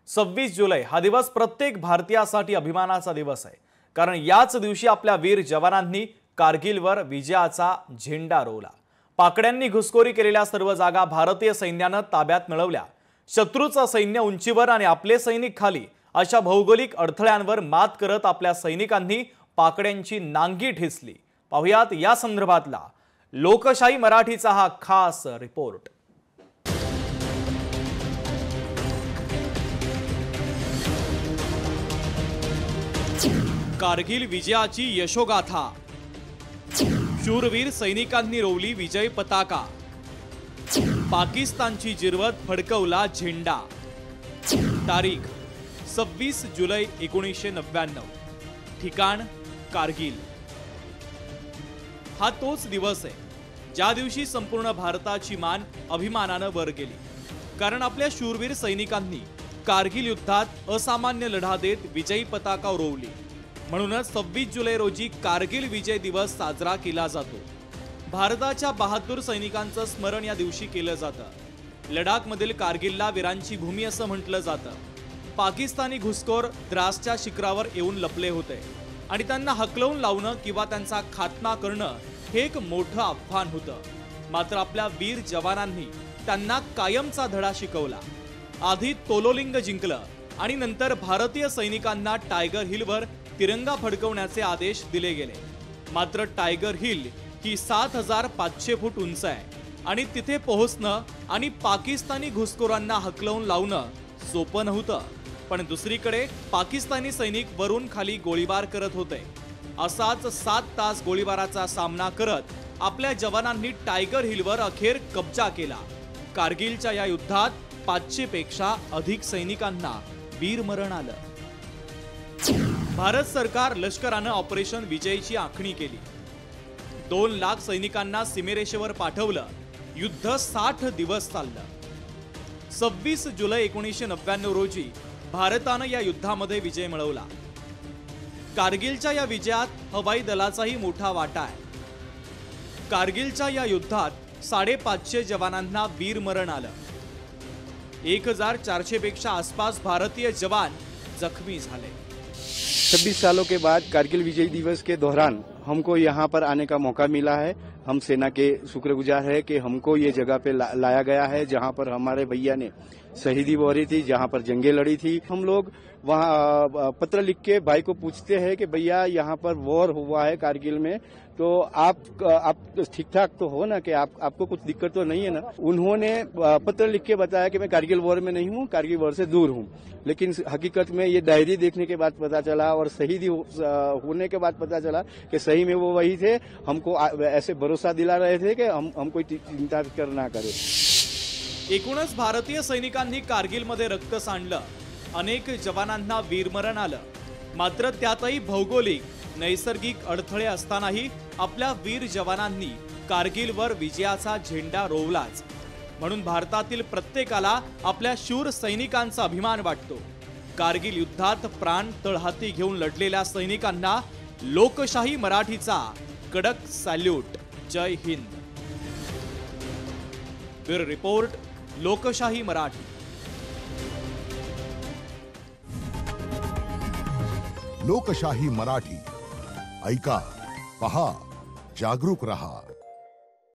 26 जुलै हा दिवस प्रत्येक भारतीयासाठी अभिमानाचा दिवस आहे, कारण याच दिवशी आपल्या वीर जवानांनी कारगिलवर विजयाचा झेंडा रोवला। पाकड्यांनी घुसखोरी केलेल्या सर्व जागा भारतीय सैन्याने ताब्यात मिळवल्या। शत्रूचं सैन्य उंचीवर आणि आपले सैनिक खाली अशा भौगोलिक अडथळ्यांवर मात करत आपल्या सैनिकांनी पाकड्यांची नांगी ठेचली। पाहुयात या संदर्भातला लोकशाही मराठीचा हा खास रिपोर्ट। कारगिल विजयाची यशोगाथा, शूरवीर सैनिकांनी रोवली विजय पताका, पाकिस्तानची जिरवत फडकवला झेंडा। तारीख 26 जुलै 1999, ठिकाण कारगिल। हा तोच दिवस आहे ज्या दिवशी संपूर्ण भारताची मान अभिमानाने वर गेली, कारण आपल्या शूरवीर सैनिकांनी कारगिल युद्धात असामान्य लढा देत विजयी पताका रोवली। म्हणूनच 26 जुलै रोजी कारगिल विजय दिवस साजरा केला जातो। भारताच्या बहादूर सैनिकांचं स्मरण या दिवशी केलं जातं। लडाखमधील कारगिलला वीरांची भूमी असं म्हटलं जातं। पाकिस्तानी घुसखोर द्रासच्या शिखरावर येऊन लपले होते आणि त्यांना हकलवून लावणं किंवा त्यांचा खात्मा करणं हे एक मोठं आव्हान होतं। मात्र आपल्या वीर जवानांनी त्यांना कायमचा धडा शिकवला। आधी तोलोलिंग जिंकलं आणि नंतर भारतीय सैनिकांना टायगर हिलवर तिरंगा फडकवण्याचे आदेश दिले गेले। मात्र टायगर हिल ही 7500 फूट उंच आहे आणि तिथे पोहोचणं आणि पाकिस्तानी घुसखोरांना हकलवून लावणं सोपं नव्हतं। पण दुसरीकडे पाकिस्तानी सैनिक वरून खाली गोळीबार करत होते। असाच 7 तास गोळीबाराचा सामना करत आपल्या जवानांनी टायगर हिलवर अखेर कब्जा केला। कारगिलच्या या युद्धात 500 पेक्षा अधिक सैनिकांना वीरमरण आलं। भारत सरकार लष्करानं ऑपरेशन विजयची आखणी केली। 2 लाख सैनिकांना सीमेरेषेवर पाठवलं। युद्ध 60 दिवस चाललं। 26 जुलै 1999 रोजी भारतानं या युद्धामध्ये विजय मिळवला। कारगिलच्या या विजयात हवाई दलाचाही मोठा वाटा आहे। कारगिलच्या या युद्धात 550 जवानांना वीरमरण आलं। 1400 पेक्षा आसपास भारतीय जवान जख्मी झाले। 26 सालों के बाद कारगिल विजय दिवस के दौरान हमको यहाँ पर आने का मौका मिला है। हम सेना के शुक्रगुजार है कि हमको ये जगह पे लाया गया है, जहाँ पर हमारे भैया ने शहीदी वोरी थी, जहाँ पर जंगें लड़ी थी। हम लोग वहाँ पत्र लिख के भाई को पूछते हैं कि भैया यहाँ पर वॉर हुआ है कारगिल में, तो आप ठीक ठाक तो हो ना, कि आपको कुछ दिक्कत तो नहीं है ना। उन्होंने पत्र लिख के बताया कि मैं कारगिल वॉर में नहीं हूँ, कारगिल वॉर से दूर हूँ। लेकिन हकीकत में ये डायरी देखने के बाद पता चला और शहीदी होने के बाद पता चला कि सही में वो वही थे। हमको ऐसे भरोसा दिला रहे थे कि हम कोई चिंता फिकर ना करें। एकूणच भारतीय सैनिकांनी कारगिलमध्ये रक्त सांडलं। अनेक जवानांना वीरमरण आलं। मात्र त्यातही भौगोलिक नैसर्गिक अडथळे असतानाही आपल्या वीर जवानांनी कारगिलवर विजयाचा झेंडा रोवलाच। म्हणून भारतातील प्रत्येकाला आपल्या शूर सैनिकांचा अभिमान वाटतो। कारगिल युद्धात प्राण तळहाती घेऊन लढलेल्या सैनिकांना लोकशाही मराठीचा कडक सॅल्यूट। जय हिंद। ब्युरो रिपोर्ट, लोकशाही मराठी। लोकशाही मराठी ऐका, पहा, जागरूक रहा।